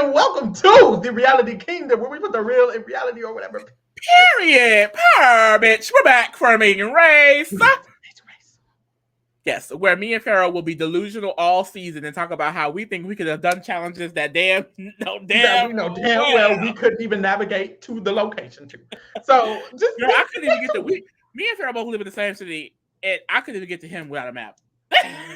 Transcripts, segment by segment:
and welcome to the Reality Kingdom, where we put the real in reality or whatever. Period. Bitch. We're back for Amazing Race. Yes, where me and Pharaoh will be delusional all season and talk about how we think we could have done challenges that we know damn well we couldn't even navigate to the location too. So just girl, I couldn't even get to me and Pharaoh both live in the same city, and I couldn't even get to him without a map.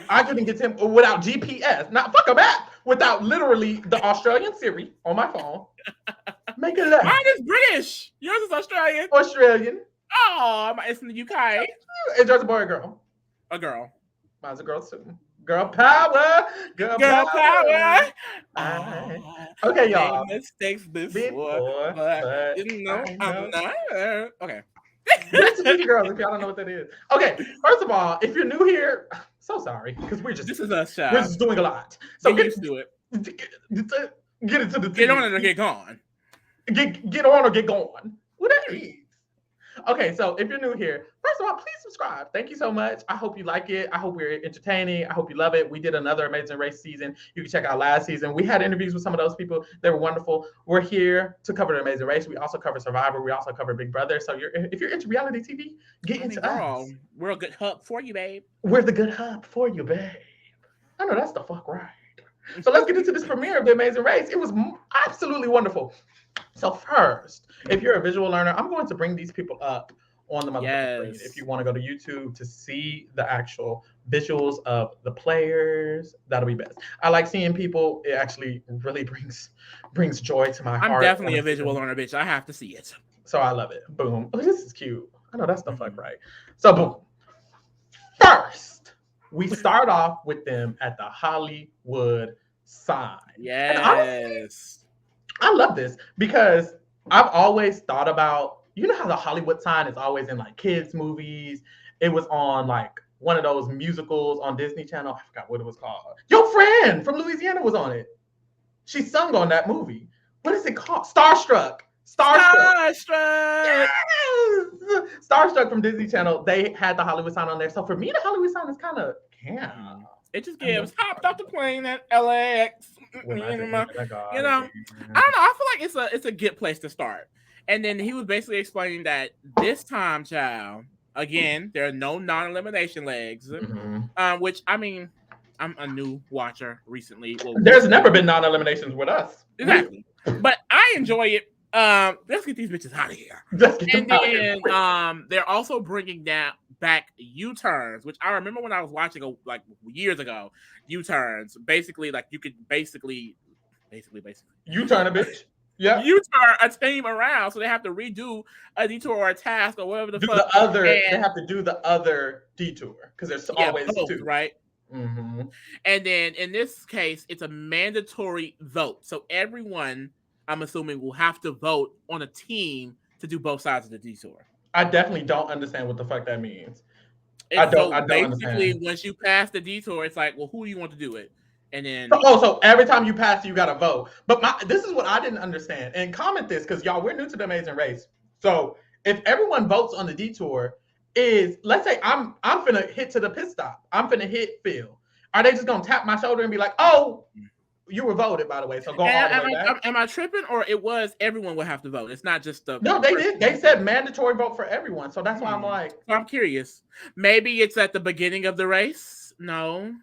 I couldn't get to him without GPS. Not fuck a map. Without literally the Australian Siri on my phone. Make it left. Mine is British. Yours is Australian. Australian. Oh, it's in the UK. It's just a boy or girl. A girl. Mine's a girl too. Girl power. Girl power. Okay, y'all. Mistakes before, but you know, I'm not. Okay. Girls, if y'all don't know what that is. Okay, first of all, if you're new here, so sorry, because this is us, child. We're just doing a lot. So get used to it. Get into the get on it or get gone. Get on or get gone. Whatever it is. Okay, so if you're new here, first of all, please subscribe. Thank you so much. I hope you like it. I hope we're entertaining. I hope you love it. We did another Amazing Race season. You can check out last season. We had interviews with some of those people. They were wonderful. We're here to cover the Amazing Race. We also cover Survivor. We also cover Big Brother. So if you're into reality TV, get into us. We're a good hub for you, babe. We're the good hub for you, babe. I know that's the fuck right. So let's get into this premiere of the Amazing Race. It was absolutely wonderful. So first, if you're a visual learner, I'm going to bring these people up on the screen. If you want to go to YouTube to see the actual visuals of the players, that'll be best. I like seeing people. It actually really brings joy to my heart. I'm definitely a visual learner, bitch. I have to see it. So I love it. Boom. Oh, this is cute. I know that's the fuck right. So boom. First, we start off with them at the Hollywood sign. Yes. Honestly, I love this because I've always thought about, you know how the Hollywood sign is always in like kids movies. It was on like one of those musicals on Disney Channel. I forgot what it was called. Your friend from Louisiana was on it. She sung on that movie. What is it called? Starstruck. Yes! Starstruck from Disney Channel. They had the Hollywood sign on there. So for me, the Hollywood sign is kind of It just gives hopped off the plane at LAX. You know, I don't know. I feel like it's a good place to start. And then he was basically explaining that this time, child, again, there are no non-elimination legs. Which I mean, I'm a new watcher recently. Well, there's never been non-eliminations with us. Exactly. But I enjoy it. Let's get these bitches out of here. And then they're also bringing back U-turns, which I remember when I was watching like years ago. U-turns, basically, like you could basically U-turn a bitch. Yeah, U-turn a team around, so they have to redo a detour or a task or whatever the fuck. They have to do the other detour because there's always two, right? Mm-hmm. And then in this case, it's a mandatory vote, so everyone, I'm assuming, will have to vote on a team to do both sides of the detour. I definitely don't understand what the fuck that means. I don't understand. Once you pass the detour, it's like, well, who do you want to do it? And then so every time you pass, you gotta vote. But this is what I didn't understand. And comment this, because y'all, we're new to the Amazing Race. So if everyone votes on the detour, let's say I'm finna hit to the pit stop. I'm finna hit Phil. Are they just gonna tap my shoulder and be like, oh, you were voted, by the way, so go all the way back? Am I tripping, or it was everyone would have to vote? It's not just the... No, they did. They said mandatory vote for everyone, so that's why I'm like... I'm curious. Maybe it's at the beginning of the race? No.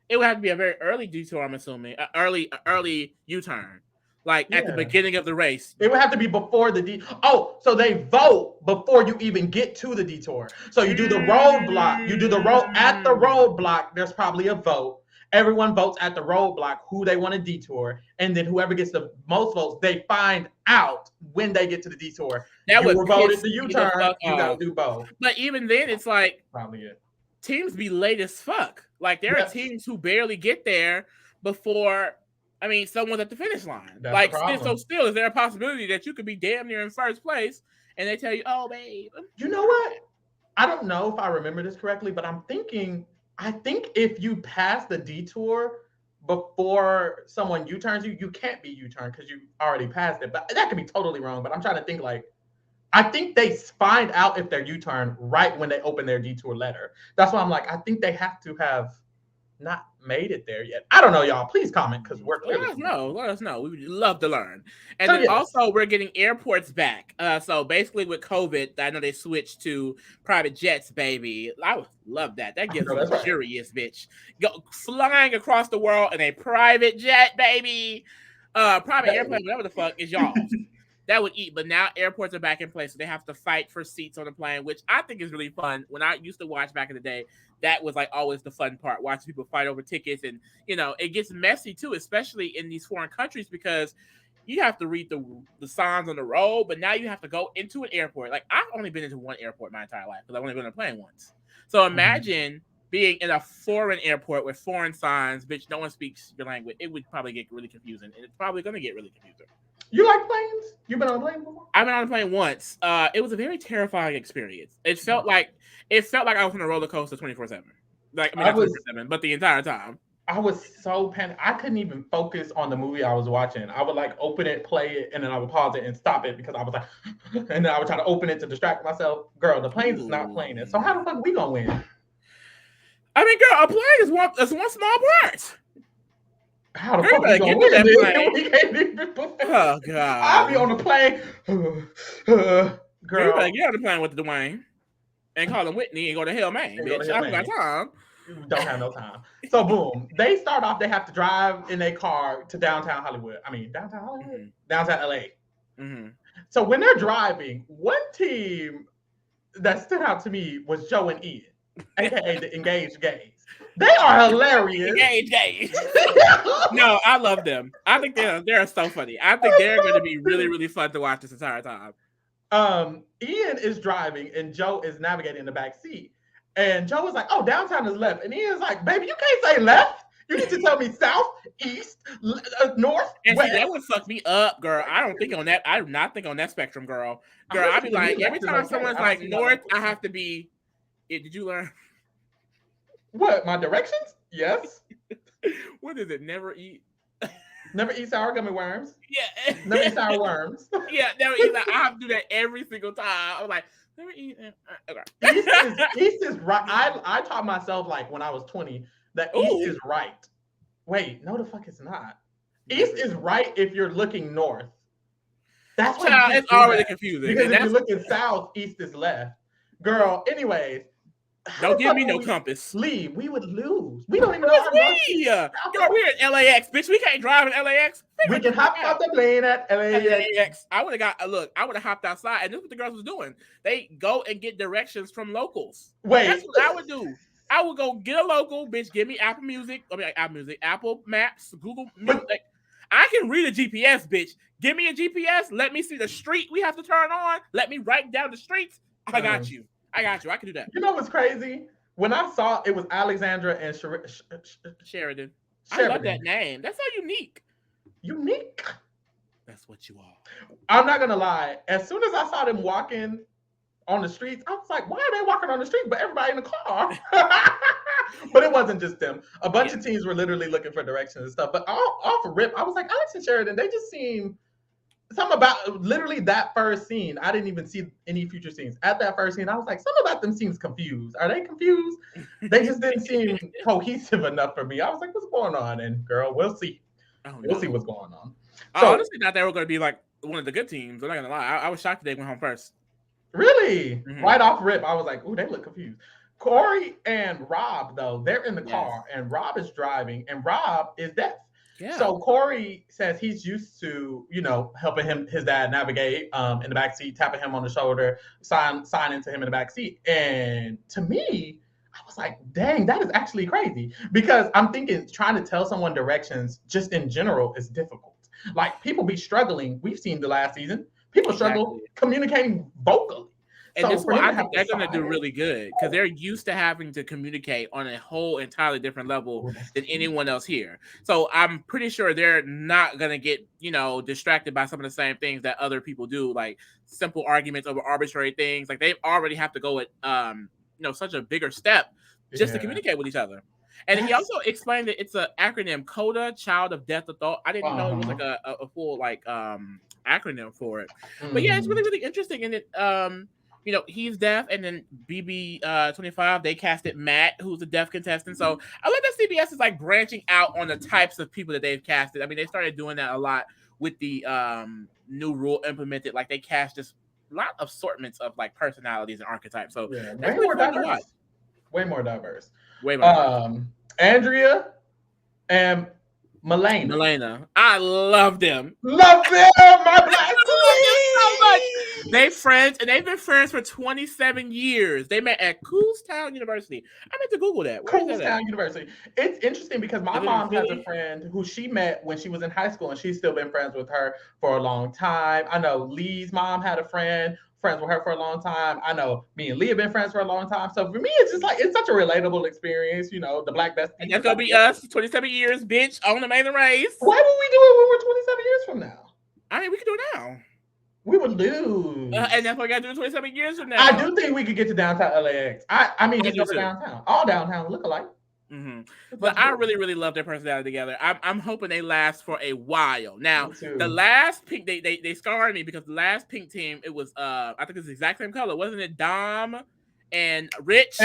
It would have to be a very early detour, I'm assuming. Early U-turn. Like, at the beginning of the race. It would have to be before the detour. Oh, so they vote before you even get to the detour. So you do the roadblock. You do the road... At the roadblock, there's probably a vote. Everyone votes at the roadblock who they want to detour, and then whoever gets the most votes, they find out when they get to the detour. That you were voted the U-turn, you got to do both. But even then, it's like probably it. Teams be late as fuck. Like there are teams who barely get there before. I mean, someone's at the finish line. That's like still, is there a possibility that you could be damn near in first place, and they tell you, "Oh, babe." You know what? I don't know if I remember this correctly, but I think if you pass the detour before someone U-turns you can't be U-turned because you already passed it. But that could be totally wrong. But I'm trying to think I think they find out if they're U-turned right when they open their detour letter. That's why I'm like, I think they have to have not made it there yet. I don't know, y'all. Please comment because we're Let clearly us know. Let us know. We would love to learn. And So, then yes. also we're getting airports back. So basically with COVID, I know they switched to private jets, baby. I would love that. That gives that's right. luxurious, bitch. Go flying across the world in a private jet, baby. Private airplane, whatever the fuck is y'all's. That would eat, but now airports are back in place, so they have to fight for seats on the plane, which I think is really fun. When I used to watch back in the day, that was like always the fun part, watching people fight over tickets. And you know, it gets messy too, especially in these foreign countries, because you have to read the signs on the road, but now you have to go into an airport. Like, I've only been into one airport my entire life because I've only been on a plane once. So imagine being in a foreign airport with foreign signs, bitch, no one speaks your language. It would probably get really confusing, and it's probably going to get really confusing. You like planes? You been on a plane before? I've been on a plane once. It was a very terrifying experience. It felt like I was on a roller coaster 24/7. Like, I mean, not 24/7, but the entire time. I was so panicked. I couldn't even focus on the movie I was watching. I would like open it, play it, and then I would pause it and stop it because I was like, and then I would try to open it to distract myself. Girl, the planes is not playing it. So how the fuck we gonna win? I mean, girl, a plane is one small part. How the fuck we gonna win? We can't even. Oh god! I'll be on the plane. Girl, you better get on the plane with Dwayne and call him Whitney and go to hell, man. Bitch, I got time. Don't have no time. So boom, they start off. They have to drive in a car to downtown Hollywood. I mean, downtown Hollywood, downtown LA. So when they're driving, one team that stood out to me was Joe and Ian, aka the Engaged Gays. They are hilarious. Engaged Gays. No, I love them. I think they're so funny. I think they're going to be really, really fun to watch this entire time. Ian is driving and Joe is navigating in the back seat. And Joe was like, "Oh, downtown is left." And Ian's like, "Baby, you can't say left. You need to tell me south, east, north, and west." See, that would fuck me up, girl. I don't think on that. I do not think on that spectrum, girl. Girl, I'd be like, every time someone's like north, I have to be. Did you learn? What, my directions? Yes. What is it? Never eat sour gummy worms. Yeah. Never eat sour worms. Yeah, never eat that. I have to do that every single time. I'm like, never eat. Okay. East is right. I taught myself, like, when I was 20, that east is right. Wait, no, the fuck it's not. East is right if you're looking north. That's why it's already confusing. Because if you're looking south, east is left. Girl, anyways. Don't give me no compass. Leave. We would lose. We don't even know how Girl, we're in LAX, bitch. We can't drive in LAX. We can hop off the plane at LAX. I would have hopped outside, and this is what the girls was doing. They go and get directions from locals. Wait. That's what I would do. I would go get a local, bitch. Give me Apple Music. Apple Maps, Google Music. I can read a GPS, bitch. Give me a GPS. Let me see the street we have to turn on. Let me write down the streets. I got you. I can do that. You know what's crazy? When I saw it was Alexandra and Sheridan. I love that name. That's so unique. Unique? That's what you are. I'm not going to lie. As soon as I saw them walking on the streets, I was like, why are they walking on the street but everybody in the car? But it wasn't just them. A bunch of teams were literally looking for directions and stuff. But off rip, I was like, Alex and Sheridan, they just seem... Something about literally that first scene. I didn't even see any future scenes. At that first scene, I was like, something about them seems confused. Are they confused? They just didn't seem cohesive enough for me. I was like, what's going on? And girl, we'll see. We'll see what's going on. So, I honestly thought they were going to be like one of the good teams. I'm not going to lie. I was shocked they went home first. Really? Mm-hmm. Right off rip, I was like, ooh, they look confused. Corey and Rob, though, they're in the car, and Rob is driving, and Rob is deaf. Yeah. So Corey says he's used to, helping his dad navigate in the backseat, tapping him on the shoulder, signing to him in the backseat. And to me, I was like, dang, that is actually crazy. Because I'm thinking trying to tell someone directions just in general is difficult. Like, people be struggling. We've seen the last season. People struggle communicating vocally. And this one, I think they're going to do really good because they're used to having to communicate on a whole entirely different level than anyone else here. So I'm pretty sure they're not going to get, distracted by some of the same things that other people do, like simple arguments over arbitrary things. Like, they already have to go at, such a bigger step just to communicate with each other. And he also explained that it's an acronym, CODA, Child of Death or Thought. I didn't know it was like a full acronym for it. But yeah, it's really, really interesting. And it he's deaf, and then BB 25 they casted Matt, who's a deaf contestant. So I like that CBS is like branching out on the types of people that they've casted. I mean, they started doing that a lot with the new rule implemented. Like they cast just a lot of assortments of like personalities and archetypes. So Yeah, that's way really more fun to watch. diverse. Way more diverse. Way more diverse. Andrea and Milena, I love them. Love them, my black so much. queen. They friends, and they've been friends for 27 years. They met at Kutztown University. I meant to Google that. Where is that at? Kutztown University. It's interesting because my mom has a friend who she met when she was in high school, and she's still been friends with her for a long time. I know Lee's mom had a friends with her for a long time. I know me and Lee have been friends for a long time. So for me, it's just like, it's such a relatable experience, the black bestie. And that's going to be us, 27 years, bitch, on the Amazing Race. Why would we do it when we're 27 years from now? I mean, we can do it now. We would lose. And that's what we got to do 27 years from now. I do think we could get to downtown LAX. I mean, just over downtown. All downtown look alike. Mm-hmm. But I really, really love their personality together. I'm hoping they last for a while. Now, the last pink, they scarred me because the last pink team, it was I think it's the exact same color, wasn't it? Dom and Rich.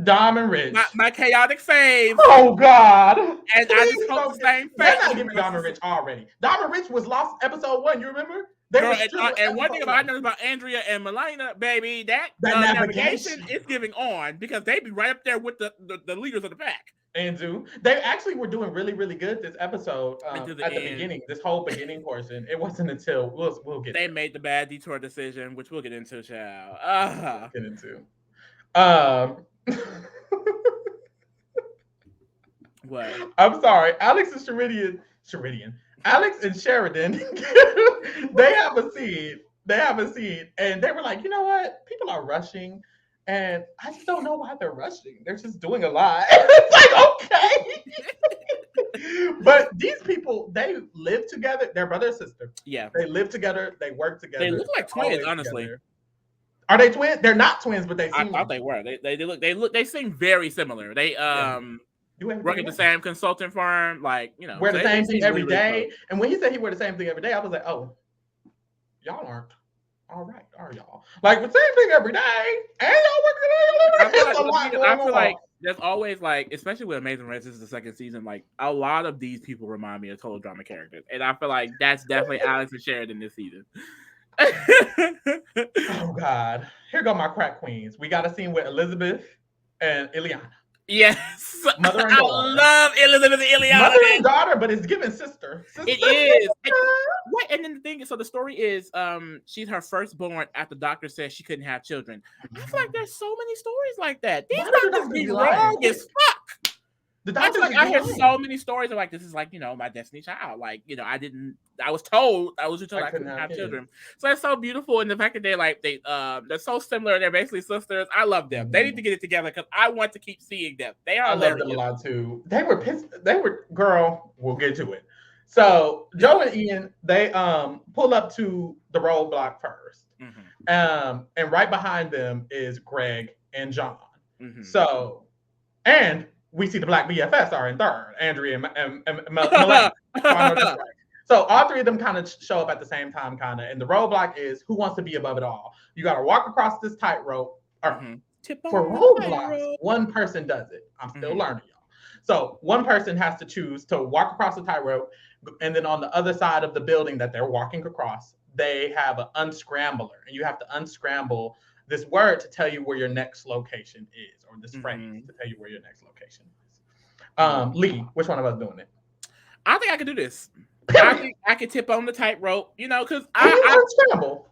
Dom and Rich. My chaotic fave. Oh God! And I just hope the same fate. They're not giving Dom and Rich already. Dom and Rich was lost episode 1. You remember? Girl, and one thing I know about Andrea and Milena, baby, that navigation is giving on because they be right up there with the leaders of the pack. Anzu, they actually were doing really, really good this episode at the beginning. This whole beginning portion, it wasn't until we'll get. They made the bad detour decision, which we'll get into, child. Get into. What? I'm sorry, Alex and Sheridan. Alex and Sheridan, they have a scene, and they were like, you know what? People are rushing, and I just don't know why they're rushing. They're just doing a lot. It's like, okay. But these people, they live together. They're brother and sister. Yeah. They live together. They work together. They look like twins, honestly. Together. Are they twins? They're not twins, but they seem. I thought they were. They seem very similar. They work at the same consulting firm, wear the same thing every day. And when he said he wear the same thing every day, I was like, oh, y'all aren't all right, are y'all? Like the same thing every day, and y'all working. I feel like there's always especially with Amazing Race, this is the second season. Like a lot of these people remind me of total drama characters, and I feel like that's definitely Alex and Sheridan this season. Oh God, here go my crack queens. We got a scene with Elizabeth and Ileana. Yes, mother and daughter. I love Elizabeth and Ileana. Mother and daughter, but it's giving sister. It is. What? And then the thing is, so the story is, she's her firstborn after the doctor says she couldn't have children. I feel like there's so many stories like that. These doctors be wrong as fuck. I hear so many stories of this is my destiny child. I was told I couldn't have children. So that's so beautiful. And the fact that they're so similar and they're basically sisters. I love them. They need to get it together because I want to keep seeing them. I love them a lot too. They were pissed. Girl, we'll get to it. So Joe and Ian, they pull up to the roadblock first. Mm-hmm. And right behind them is Greg and John. Mm-hmm. So, and we see the black BFFs are in third, Andrea and Melanie. So all three of them kind of show up at the same time, and the roadblock is who wants to be above it all. You got to walk across this tightrope. For roadblocks, one person does it. I'm still learning, y'all. So one person has to choose to walk across the tightrope, and then on the other side of the building that they're walking across, they have an unscrambler, and you have to unscramble this word to tell you where your next location is, or this phrase to tell you where your next location is. Lee, which one of us doing it? I think I could do this. I think I could tip on the tightrope, because I unscramble.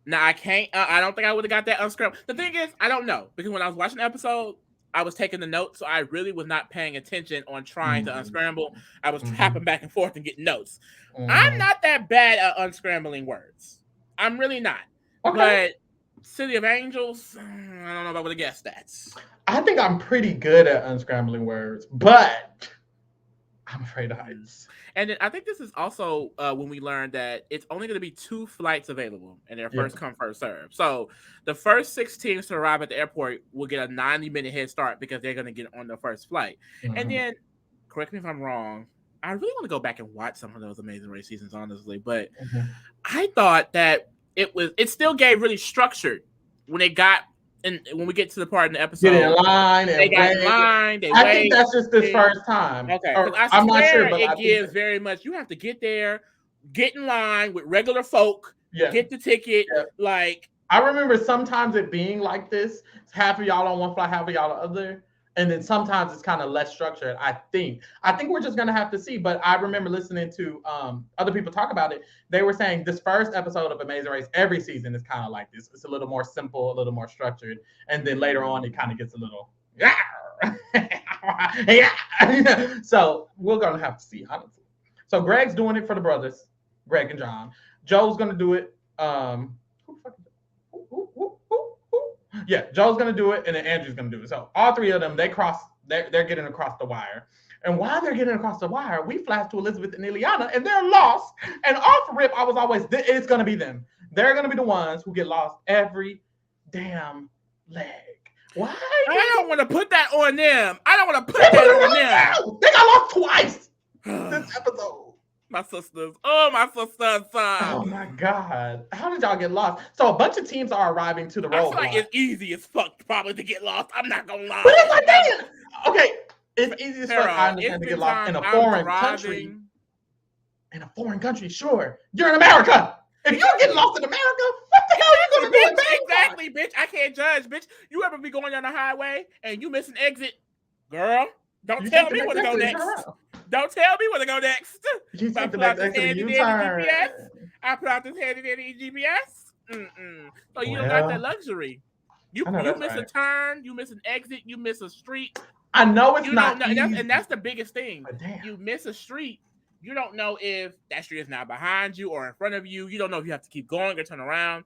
No, I can't. I don't think I would have got that unscramble. The thing is, I don't know, because when I was watching the episode, I was taking the notes, so I really was not paying attention on trying to unscramble. I was tapping back and forth and getting notes. I'm not that bad at unscrambling words. I'm really not. Okay. But City of Angels, I don't know if I would have guessed that. I think I'm pretty good at unscrambling words, but I'm afraid of heights. And then I think this is also when we learned that it's only going to be 2 flights available, and they're first come, first serve. So the first 6 teams to arrive at the airport will get a 90-minute head start because they're going to get on the first flight. And then, correct me if I'm wrong, I really want to go back and watch some of those Amazing Race seasons, honestly. But I thought that it still gave really structured when they got and when we get to the part in the episode, get in line and they got in line. They I think that's just this first time. Okay, or, because I'm not sure, but it gives very much. You have to get there, get in line with regular folk, get the ticket. Like I remember sometimes it being like this. Half of y'all on one flight, half of y'all on the other. And then sometimes it's kind of less structured. I think we're just gonna have to see. But I remember listening to other people talk about it. They were saying this first episode of Amazing Race, every season is kind of like this. It's a little more simple, a little more structured, and then later on it kind of gets a little So we're gonna have to see, honestly. So Greg's doing it for the brothers, Greg and John. Joe's gonna do it. Yeah, Joe's gonna do it, and then Andrew's gonna do it. So all three of them, they're getting across the wire. And while they're getting across the wire, we flash to Elizabeth and Ileana, and they're lost. And off rip, I was always, it's gonna be them. They're gonna be the ones who get lost every damn leg. Why? I don't want to put that on them. I don't want to put that on them. They got lost twice this episode. My sisters. Oh, my sisters. Oh my God. How did y'all get lost? So a bunch of teams are arriving to the roadblock. I feel like it's easy as fuck probably to get lost. I'm not gonna lie. But it's like, dang. Okay. It's easy as fuck. I understand to get lost in a foreign country. In a foreign country, sure. You're in America. If you're getting lost in America, what the hell are you gonna do in Bangkok? Exactly, bitch. I can't judge, bitch. You ever be going down the highway and you miss an exit? Girl, don't tell me where to go next. Don't tell me where to go next. You take the next exit and GPS. I put out this handy dandy GPS. So you don't got that luxury. You miss a turn, you miss an exit, you miss a street. I know it's not easy. And that's the biggest thing. You miss a street. You don't know if that street is now behind you or in front of you. You don't know if you have to keep going or turn around.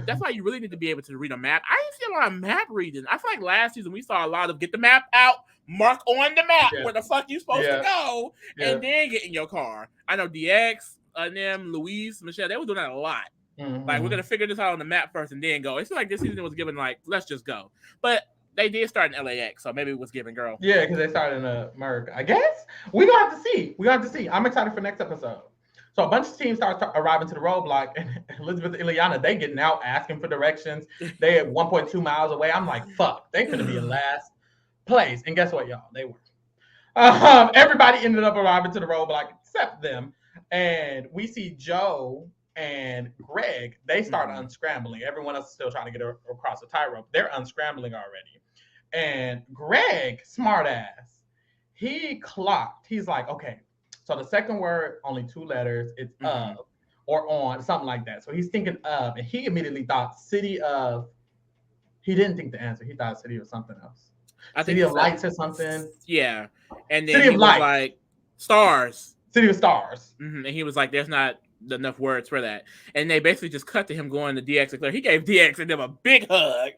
That's why you really need to be able to read a map. I didn't see a lot of map reading. I feel like last season we saw a lot of get the map out, mark on the map where the fuck you supposed to go, and then get in your car. I know DX, them, Louise, Michelle, they were doing that a lot. Like, we're going to figure this out on the map first and then go. It's like this season was given, like, let's just go. But they did start in LAX, so maybe it was given, girl. Yeah, because they started in America, I guess. We're going to have to see. I'm excited for next episode. So a bunch of teams start arriving to the roadblock, and Elizabeth and Ileana, they getting out, asking for directions. They at 1.2 miles away. I'm like, fuck, they could be in last place. And guess what, y'all? They were. Everybody ended up arriving to the roadblock except them. And we see Joe and Greg, they start unscrambling. Everyone else is still trying to get across the tightrope. They're unscrambling already. And Greg, smart ass, he clocked. He's like, okay, so the second word, only 2 letters. It's of or on, something like that. So he's thinking of, and he immediately thought city of. He didn't think the answer. He thought city of something else. City of lights or something. Yeah. And then city he was like, stars. City of stars. And he was like, there's not enough words for that. And they basically just cut to him going to DX and Claire. He gave DX and them a big hug.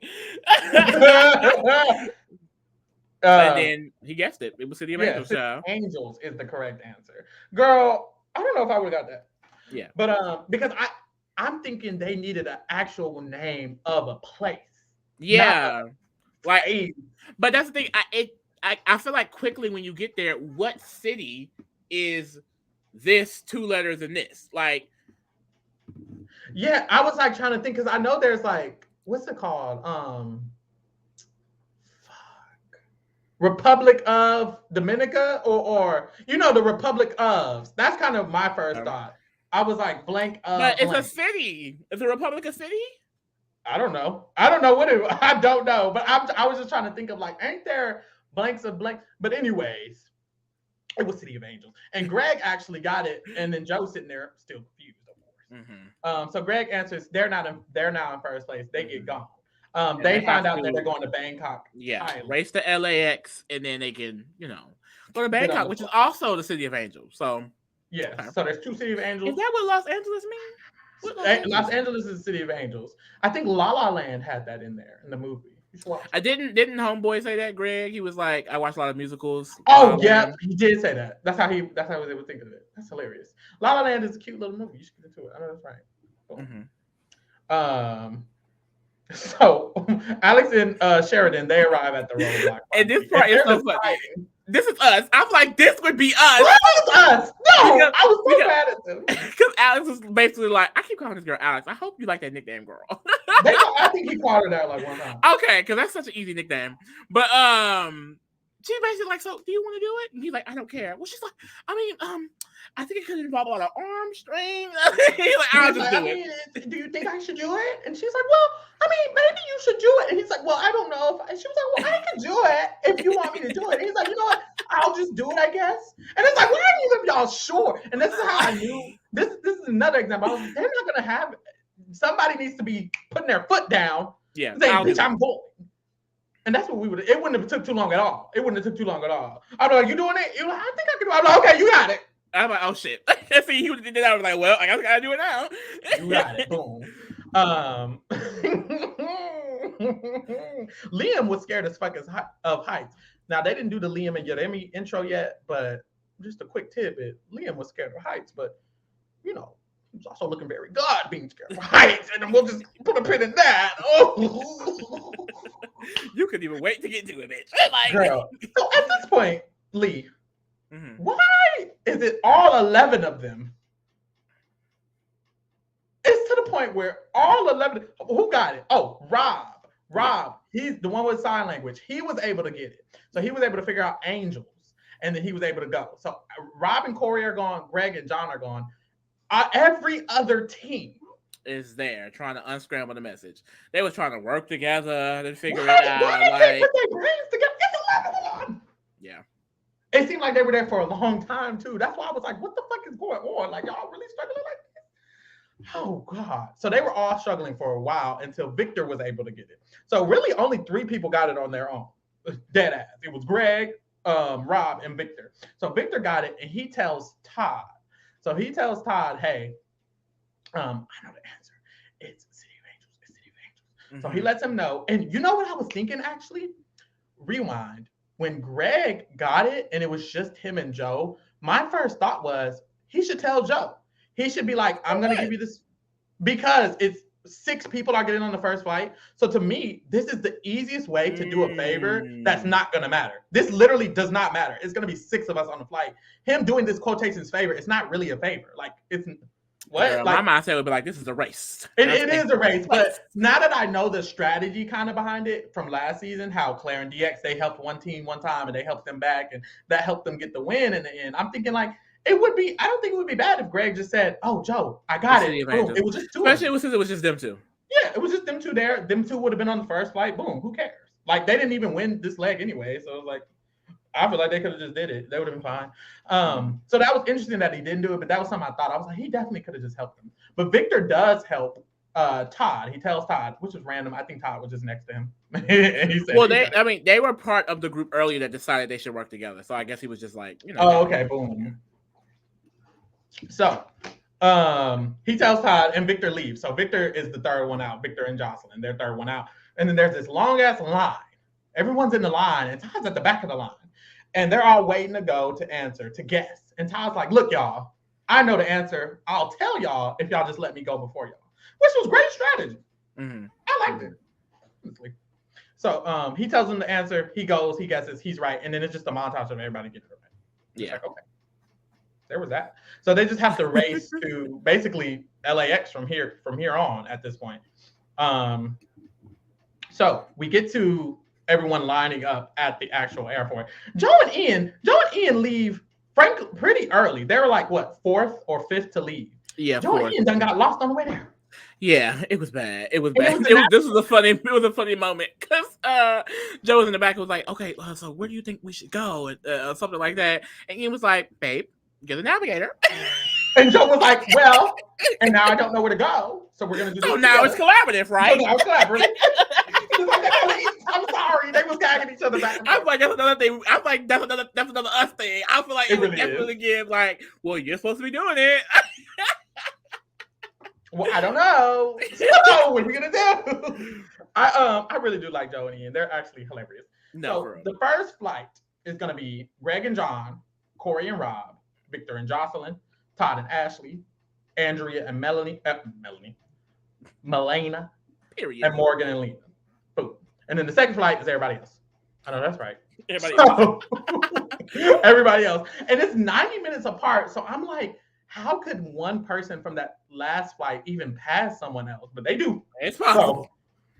And then he guessed it. It was City of Angels. So. Angels is the correct answer. Girl, I don't know if I would have got that. Yeah. But because I'm thinking they needed an actual name of a place. Yeah. Like, but that's the thing. I feel like quickly when you get there, what city is this 2 letters in this? Like, yeah, I was like trying to think because I know there's like, what's it called? Republic of Dominica or the Republic of. That's kind of my first thought. I was like blank of. But it's a city. Is the Republic a city? I don't know. I don't know what it. I don't know. But I was just trying to think of like, ain't there blanks of blank? But anyways, it was City of Angels, and Greg actually got it, and then Joe's sitting there still confused, of course. So Greg answers, they're now in first place. They get gone. They find out that they're going to Bangkok. Yeah, Thailand. Race to LAX, and then they can, go to Bangkok, which is also the City of Angels. So yeah, so there's 2 City of Angels. Is that what Los Angeles means? Los Angeles is the City of Angels. I think La La Land had that in there in the movie. I didn't homeboy say that, Greg? He was like, I watch a lot of musicals. Oh yeah, he did say that. That's how he was able to think of it. That's hilarious. La La Land is a cute little movie. You should get into it. I know that's right. So Alex and Sheridan, they arrive at the roadblock. And this part is so funny. This is us. I'm like, this would be us. What was us? No, I was so mad at them. Because Alex was basically like, I keep calling this girl Alex. I hope you like that nickname, girl. I think he called her that like one time. Okay, because that's such an easy nickname. But she basically like, so do you want to do it? And he's like, I don't care. Well, she's like, I mean, I think it could involve a lot of arm strength. He's like, I'll just do it. Do you think I should do it? And she's like, well, I mean, maybe you should do it. And he's like, well, I don't know. She was like, well, I can do it if you want me to do it. And he's like, you know what? I'll just do it, I guess. And it's like, why are neither of y'all sure? And this is how I knew. This is another example. They're not going to have, somebody needs to be putting their foot down. Yeah. Saying, bitch, I'm going. And that's what we would. It wouldn't have took too long at all. I'd be like, you doing it? You're like, I think I can do it. I'm like, okay, you got it. I'm like, oh shit. See, he did that. I was like, well, I guess I gotta do it now. You got it. Boom. Liam was scared as fuck of heights. Now they didn't do the Liam and Yeremi intro yet, but just a quick tidbit: Liam was scared of heights, but he was also looking very good being scared of heights, and we'll just put a pin in that. Oh. You couldn't even wait to get to it, bitch. Like, girl. So at this point, Lee, why is it all 11 of them? It's to the point where all 11, who got it? Oh, Rob, he's the one with sign language. He was able to get it. So he was able to figure out angels, and then he was able to go. So Rob and Corey are gone. Greg and John are gone. Every other team is there trying to unscramble the message. They was trying to work together to figure it out. Why did they put their brains together? It's 11 of them. Yeah. It seemed like they were there for a long time too. That's why I was like, what the fuck is going on? Like, y'all really struggling like this? Oh God. So they were all struggling for a while until Victor was able to get it. So really only 3 people got it on their own. Dead ass. It was Greg, Rob, and Victor. So Victor got it and he tells Todd. So he tells Todd, hey, I know the answer. It's City of Angels. It's City of Angels. So he lets him know. And you know what I was thinking actually? Rewind. When Greg got it and it was just him and Joe, my first thought was he should tell Joe. He should be like, I'm going to give you this because it's 6 people are getting on the first flight. So to me, this is the easiest way to do a favor that's not going to matter. This literally does not matter. It's going to be 6 of us on the flight. Him doing this quotations favor, it's not really a favor. Like, it's what? Girl, like, my mindset would be like, this is a race. It is a race. But now that I know the strategy kind of behind it from last season, how Claire and DX, they helped one team one time and they helped them back and that helped them get the win in the end. I'm thinking like, I don't think it would be bad if Greg just said, oh, Joe, I got it. Boom. It was just 2. Especially since it was just them 2. Yeah, it was just them 2 there. Them 2 would have been on the first flight. Boom. Who cares? Like, they didn't even win this leg anyway. So it was like, I feel like they could have just did it. They would have been fine. So that was interesting that he didn't do it, but that was something I thought. I was like, he definitely could have just helped them. But Victor does help Todd. He tells Todd, which was random. I think Todd was just next to him. And he said, well, they were part of the group earlier that decided they should work together. So I guess he was just like, Oh, okay, boom. So he tells Todd and Victor leaves. So Victor is the third one out. Victor and Jocelyn, they're third one out. And then there's this long ass line. Everyone's in the line and Todd's at the back of the line. And they're all waiting to go to answer, to guess. And Todd's like, look, y'all, I know the answer. I'll tell y'all if y'all just let me go before y'all. Which was great strategy. I liked it. Honestly. So he tells them the answer. He goes, he guesses, he's right. And then it's just a montage of everybody getting it right. Yeah. Like, okay. There was that. So they just have to race to basically LAX from here on at this point. So we get to everyone lining up at the actual airport. Joe and Ian leave pretty early. They were like, what, 4th or 5th to leave? Yeah, Joe and Ian done got lost on the way there. Yeah, it was bad. It was bad. This was a funny moment because Joe was in the back and was like, okay, so where do you think we should go? And something like that. And Ian was like, babe, get a navigator. And Joe was like, well, and now I don't know where to go. So we're going to do this. So now it's collaborative, right? So now it's collaborative. I'm sorry. They was tagging each other back. I'm like, that's another thing. I'm like, that's another us thing. I feel like it would definitely give like, well, you're supposed to be doing it. Well, I don't know. So what are we gonna do? I really do like Joe and Ian. They're actually hilarious. So the first flight is gonna be Greg and John, Corey and Rob, Victor and Jocelyn, Todd and Ashley, Andrea and Melena, period, and Morgan and Lena. Boom. And then the second flight is everybody else. I know that's right. Everybody So, everybody else. And it's 90 minutes apart. So I'm like, how could one person from that last flight even pass someone else? But they do. It's possible.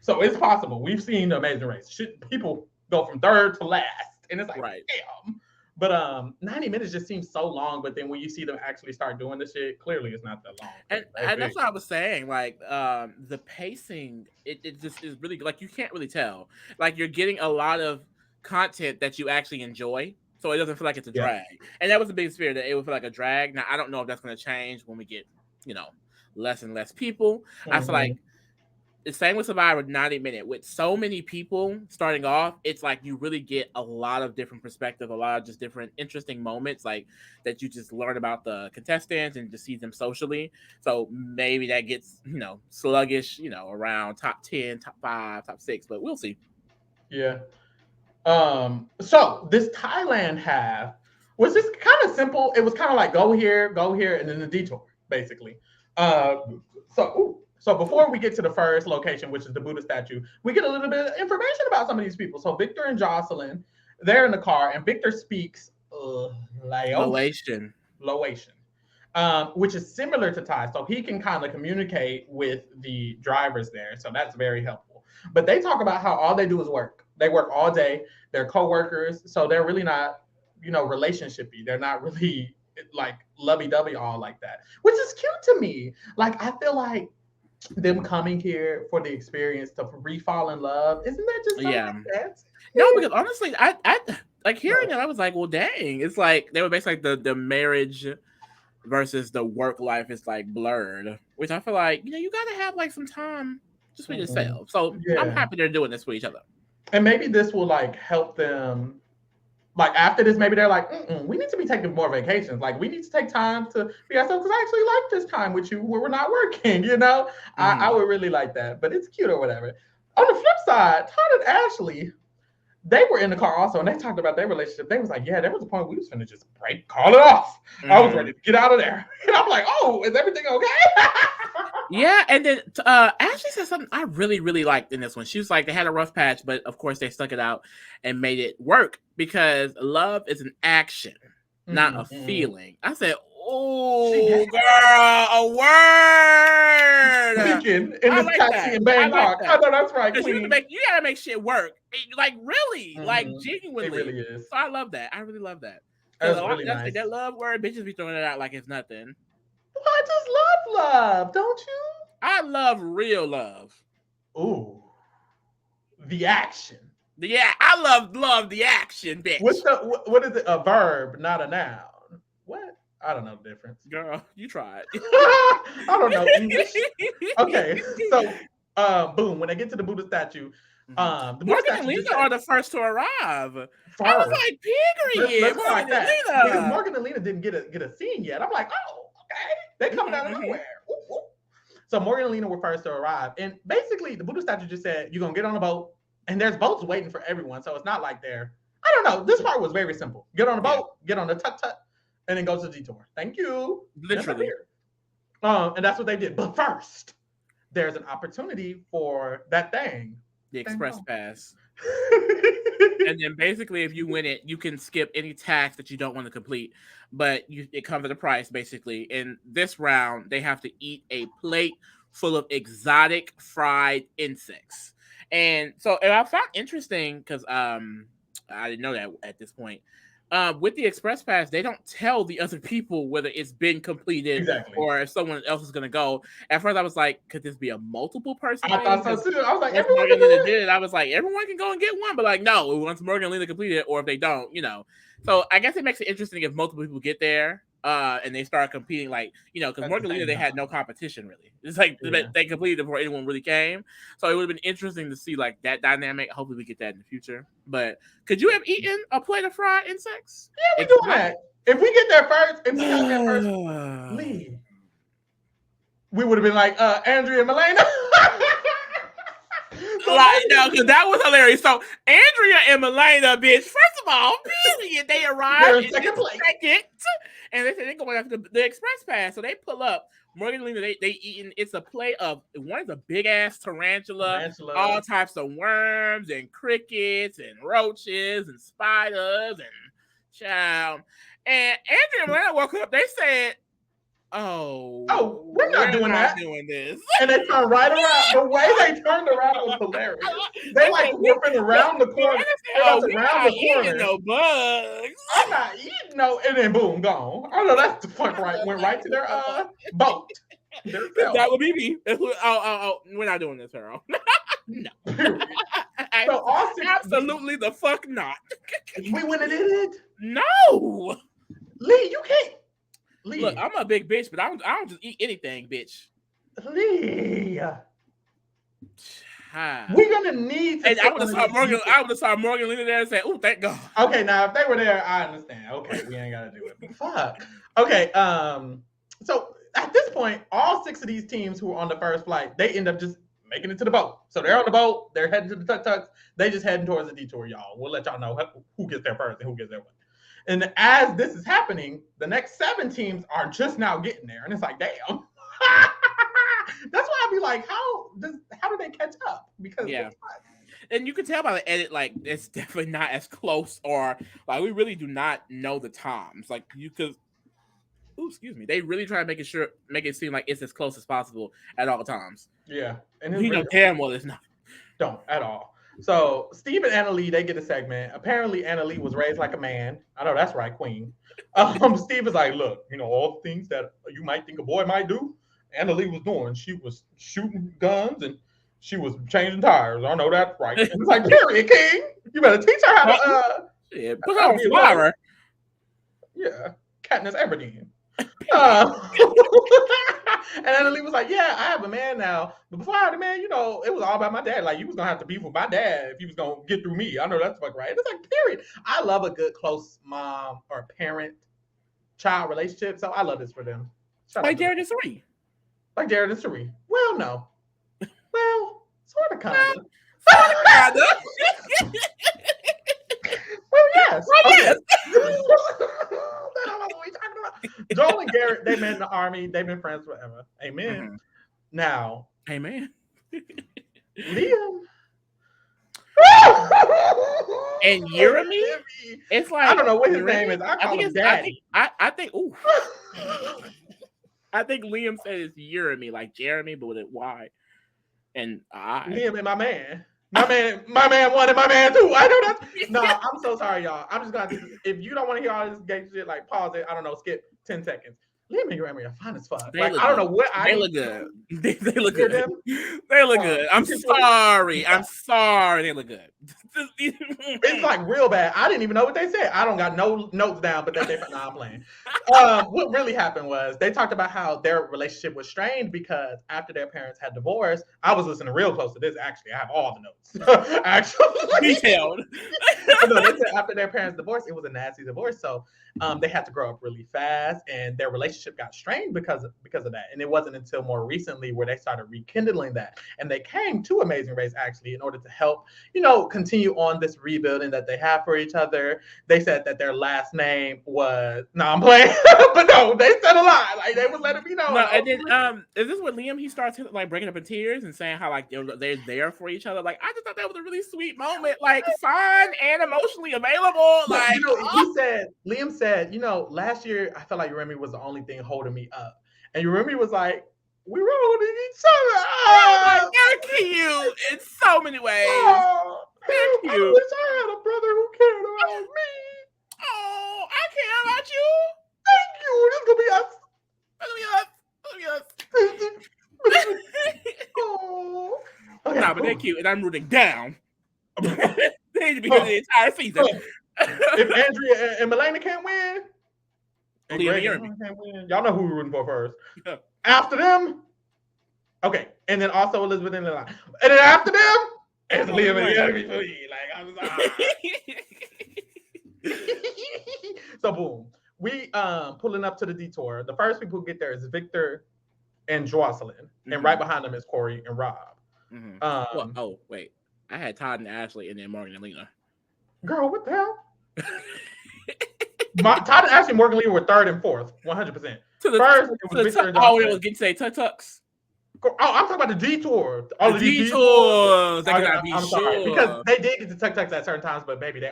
So it's possible. We've seen the Amazing Race. People go from third to last. And it's like, right. damn. But 90 minutes just seems so long. But then when you see them actually start doing the shit, clearly it's not that long. And that's what I was saying. Like the pacing, it just is really like you can't really tell. Like you're getting a lot of content that you actually enjoy. So it doesn't feel like it's a drag. And that was the biggest fear, that it would feel like a drag. Now I don't know if that's gonna change when we get, less and less people. Mm-hmm. I feel like the same with Survivor 90 minute. With so many people starting off, it's like you really get a lot of different perspective, a lot of just different interesting moments, like that you just learn about the contestants and just see them socially. So maybe that gets, sluggish, around top 10, top 5, top 6, but we'll see. Yeah. So this Thailand half was just kind of simple. It was kind of like go here, and then the detour, basically. So before we get to the first location, which is the Buddha statue, we get a little bit of information about some of these people. So Victor and Jocelyn, they're in the car, and Victor speaks Laotian, which is similar to Thai. So he can kind of communicate with the drivers there. So that's very helpful. But they talk about how all they do is work. They work all day. They're co-workers. So they're really not, relationshipy. They're not really like lovey-dovey all like that, which is cute to me. Like, I feel like them coming here for the experience to re-fall in love, isn't that just something that's no, because honestly, I like hearing it, I was like, well, dang, it's like they were basically like the marriage versus the work life is like blurred, which I feel like you gotta have like some time just for yourself. So I'm happy they're doing this for each other, and maybe this will like help them. Like after this, maybe they're like, we need to be taking more vacations. Like we need to take time to be ourselves, because I actually like this time with you where we're not working, I would really like that, but it's cute or whatever. On the flip side, Todd and Ashley, they were in the car also, and they talked about their relationship. They was like, yeah, there was a point we was finna just call it off. I was ready to get out of there. And I'm like, oh, is everything okay? Yeah, and then Ashley said something I really, really liked in this one. She was like, they had a rough patch, but of course they stuck it out and made it work, because love is an action, not a feeling. I said, oh, girl, a word. Speaking in this taxi in Bangkok. I know that's right. You gotta make shit work. Like really, like genuinely. It really is. So I love that. I really love that. That's really nice. That love word, bitches be throwing it out like it's nothing. I just love, don't you? I love real love. Ooh, the action. Yeah, I love the action, bitch. What is it? A verb, not a noun. What? I don't know the difference. Girl, you tried. I don't know English. Okay, so boom. When they get to the Buddha statue, Morgan and Lena are the first to arrive. I was like, period. Morgan and Lena. Because Morgan and Lena didn't get a scene yet. I'm like, oh, okay. They coming out of nowhere. Ooh, ooh. So Morgan and Lena were first to arrive. And basically, the Buddha statue just said, you're going to get on a boat, and there's boats waiting for everyone. So it's not like they're, I don't know. This part was very simple. Get on a boat, get on the tut-tut, and then go to the Detour. Thank you. Literally. And that's what they did. But first, there's an opportunity for that thing. The Express Pass. And then basically, if you win it, you can skip any task that you don't want to complete, but it comes at a price, basically. In this round, they have to eat a plate full of exotic fried insects. And so I found interesting, because I didn't know that at this point. With the Express Pass, they don't tell the other people whether it's been completed or if someone else is going to go. At first, I was like, could this be a multiple person? I thought so too. I was like, everyone can do it. I was like, everyone can go and get one, but like, no, once Morgan and Lena complete it, or if they don't, So I guess it makes it interesting if multiple people get there and they start competing, like, because Morgan and Lena, they had no competition really. It's like they completed before anyone really came. So it would have been interesting to see like that dynamic. Hopefully we get that in the future. But could you have eaten a plate of fried insects? Yeah, we do that. If we get there first, leave. We would have been like Andrea and Milena. Like, no, because that was hilarious. So Andrea and Milena, bitch. First of all, period. They arrive in second place. second, and they say they're going after the express pass. So they pull up. Morgan and Lena, they eating. It's a play of one is a big ass tarantula, all types of worms and crickets and roaches and spiders and child. And Andrea and Lena woke up. They said, "Oh, we're not doing this." And they turned right around. The way they turned around was hilarious. They like whipping around the corner. We're not eating no bugs. I'm not eating no. And then boom, gone. I know that's the fuck right. Went right to their boat. That would be me. We're not doing this, Pharaoh. No. So all absolutely the fuck not. We went and did it. No, Lee, you can't. Lee. Look, I'm a big bitch, but I don't just eat anything, bitch. Lee. We're gonna need to. And I would have saw Morgan leaning there and say, "Oh, thank God." Okay, now if they were there, I understand. Okay, we ain't gotta do it. But fuck. Okay, so at this point, all 6 of these teams who were on the first flight, they end up just making it to the boat. So they're on the boat, they're heading to the tuk-tuks, they just heading towards the detour, y'all. We'll let y'all know who gets there first and who gets there when. And as this is happening, the next 7 teams are just now getting there. And it's like, damn. That's why I'd be like, how do they catch up? Because and you can tell by the edit, like it's definitely not as close, or like we really do not know the times. Like you could they really try to make it seem like it's as close as possible at all times. Yeah. And you know damn well it's not. Don't at all. So Steve and Anna Lee, they get a segment. Apparently, Anna Lee was raised like a man. I know that's right, Queen. Steve is like, look, all the things that you might think a boy might do, Anna Lee was doing. She was shooting guns and she was changing tires. I know that's right. And it's like, period, King. You better teach her how to put her on flower. Yeah, Katniss Everdeen. And Anna Lee was like, yeah, I have a man now. But before I had a man, it was all about my dad. Like, you was going to have to beef with my dad if he was going to get through me. I know that's fucking right. It's like, period. I love a good close mom or parent-child relationship. So I love this for them. Like Jared and Suri. Like Jared and Suri. Well, no. Well, sort of, kind of. Sort of, kind of. Well, yes. Well, yes. Joel and Garrett, they've been in the army. They've been friends forever. Amen. Mm-hmm. Now. Amen. Liam. And Jeremy? It's like. I don't know what his name is. I call him Daddy. I think, ooh. I think Liam said it's Jeremy, like Jeremy, but with a Y. And I. Liam and my man. My man 1 and my man 2. I know that's. No, I'm so sorry, y'all. I'm just gonna. If you don't want to hear all this gay shit, like pause it. I don't know. Skip 10 seconds. Liam and Jeremy are fine as fuck. Like, I don't know what they look good. They look good. They look good. I'm sorry. They look good. It's like real bad. I didn't even know what they said. I don't got no notes down, but I'm playing. What really happened was they talked about how their relationship was strained because after their parents had divorced, I was listening real close to this. Actually, I have all the notes. Actually, detailed. No, they said after their parents divorced, it was a nasty divorce. So they had to grow up really fast, and their relationship got strained because of that. And it wasn't until more recently where they started rekindling that, and they came to Amazing Race actually in order to help, continue on this rebuilding that they have for each other. They said that their last name was. No, I'm playing, but no, they said a lie. Like they was letting me know. No, and then is this what Liam? He starts like breaking up in tears and saying how like they're there for each other. Like I just thought that was a really sweet moment. Like fun and emotionally available. Like Liam said, last year I felt like Remy was the only thing holding me up, and Remy was like, we were holding each other. Oh, they're cute in so many ways. Oh, they're cute. I wish I had a brother who cared about me. Oh, I care about you. Thank you. This is gonna be us. Oh. Okay, but they're cute, and I'm rooting down. They need to be good the entire season. If Andrea and Milena can't win, and Greg can't win, y'all know who we're rooting for first. Yeah. After them, okay, and then also Elizabeth in the line, and then after them, it's Liam and Jeremy. Like I'm sorry. So boom, we pulling up to the detour. The first people who get there is Victor and Jocelyn, and right behind them is Corey and Rob. Wait, I had Todd and Ashley, and then Morgan and Lena. Girl, what the hell? Todd and Ashley Morgan Lee were third and fourth, 100%. First, it was Victor and Jocelyn. Oh, it was getting say tucks. Oh, I'm talking about the detour. All the detours. I'm sorry, because they did get the tucks at certain times, but baby,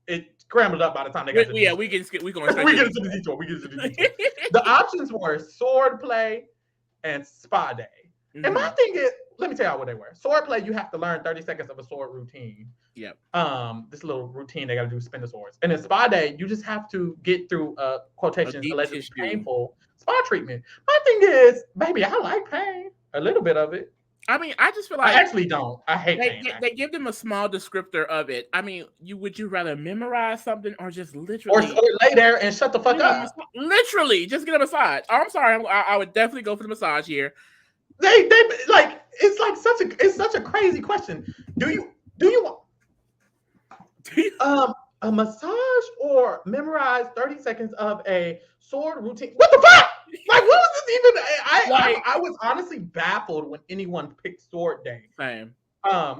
it scrambled up by the time they got to the detour. We get into the detour. We get into the detour. The options were sword play and spa day. Mm-hmm. And my thing is, let me tell y'all what they were. Sword play, you have to learn 30 seconds of a sword routine. Yep. This little routine they got to do, spin the swords. And in spa day, you just have to get through quotations allegedly painful spa treatment. My thing is, baby, I like pain. A little bit of it. I mean, I just feel like I actually don't. I hate pain. They give them a small descriptor of it. I mean, would you rather memorize something or just literally or lay there and shut the fuck up? Literally, just get a massage. Oh, I'm sorry. I would definitely go for the massage here. They like it's such a crazy question. Do you want a massage or memorize 30 seconds of a sword routine? What the fuck? Like, what was this even? I was honestly baffled when anyone picked sword day. Same.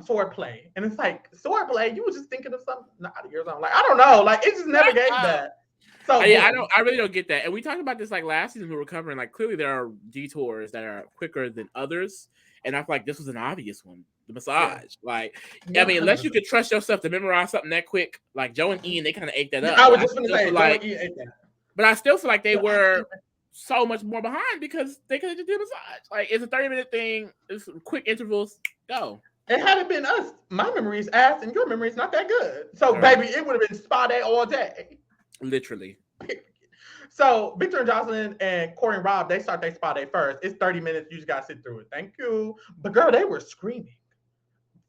Sword play. And it's like, sword play, you were just thinking of something out of your zone. Like, I don't know. Like, it just never gave that. So yeah, I really don't get that. And we talked about this like last season we were covering. Like, clearly there are detours that are quicker than others. And I feel like this was an obvious one. The massage. Yeah. Like, I mean, unless you could trust yourself to memorize something that quick, like Joe and Ian, they kind of ate that up. I was just going to say, like, Joe and Ian ate that. But I still feel like they were so much more behind because they could have just did a massage. Like, it's a 30-minute thing. It's quick intervals. Go. And had it been us, my memory is ass and your memory is not that good. So, baby, it would have been spa day all day. Literally. So, Victor and Jocelyn and Corey and Rob, they start their spa day first. It's 30 minutes. You just got to sit through it. Thank you. But, girl, they were screaming.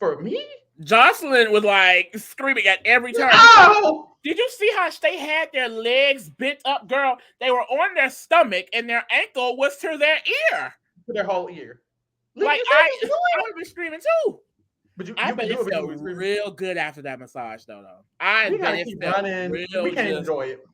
For me? Jocelyn was, like, screaming at every turn. Oh! Did you see how they had their legs bent up, girl? They were on their stomach and their ankle was to their ear. To their whole ear. Like, I would have been screaming too. But I bet it felt real good after that massage, though. I bet it felt running. We can't enjoy it.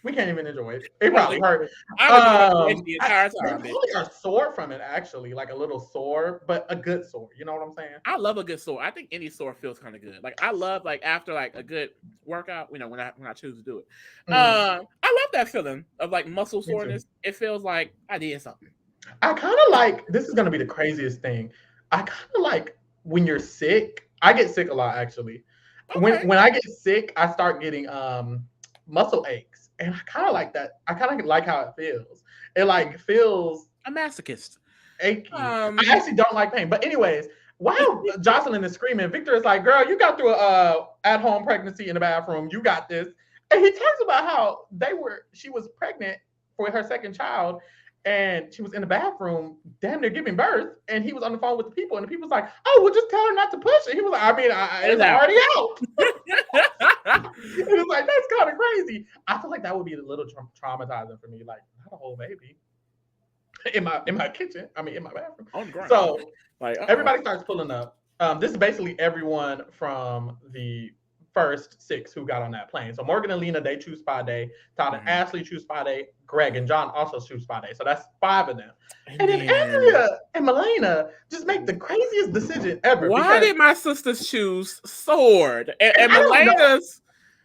We can't even enjoy it. It probably hurt. The entire time. They probably are sore from it, actually, like a little sore, but a good sore. You know what I'm saying? I love a good sore. I think any sore feels kind of good. Like, I love, like, after like a good workout, you know, when I choose to do it. I love that feeling of like muscle soreness. It feels like I did something. I kind of like, this is gonna be the craziest thing. I kind of like when you're sick. I get sick a lot, actually. Okay. When I get sick, I start getting muscle aches. And I kind of like that. I kind of like how it feels. It like feels a masochist. Achy. I actually don't like pain. But anyways, while Jocelyn is screaming, Victor is like, girl, you got through a at-home pregnancy in the bathroom. You got this. And he talks about how she was pregnant for her second child. And she was in the bathroom, damn near giving birth. And he was on the phone with the people. And the people was like, oh, well, just tell her not to push it. He was like, I mean, it's already out. It was like, that's kind of crazy. I feel like that would be a little traumatizing for me. Like, not a whole baby in my kitchen. I mean, in my bathroom. On the ground. So like, everybody starts pulling up. This is basically everyone from the first 6 who got on that plane. So Morgan and Lena, they choose spa day. Todd and Ashley choose spa day. Greg and John also choose spa day. So that's 5 of them. And then Andrea and Melena just make the craziest decision ever. Why did my sisters choose sword? And Melena's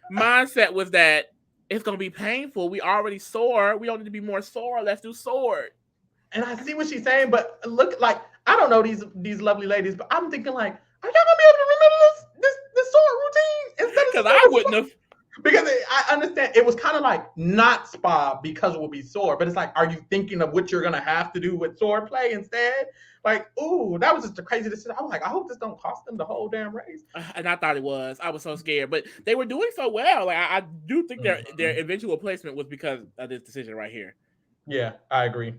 mindset was that it's going to be painful. We already sore. We don't need to be more sore. Let's do sword. And I see what she's saying, but look, like, I don't know these lovely ladies, but I'm thinking like, are y'all gonna be able to remember this sword routine instead of? Because I wouldn't have. Because I understand it was kind of like not spa because it will be sore, but it's like, are you thinking of what you're gonna have to do with sword play instead? Like, ooh, that was just a crazy decision. I was like, I hope this don't cost them the whole damn race. And I thought it was. I was so scared, but they were doing so well. Like, I do think their eventual placement was because of this decision right here. Yeah, I agree.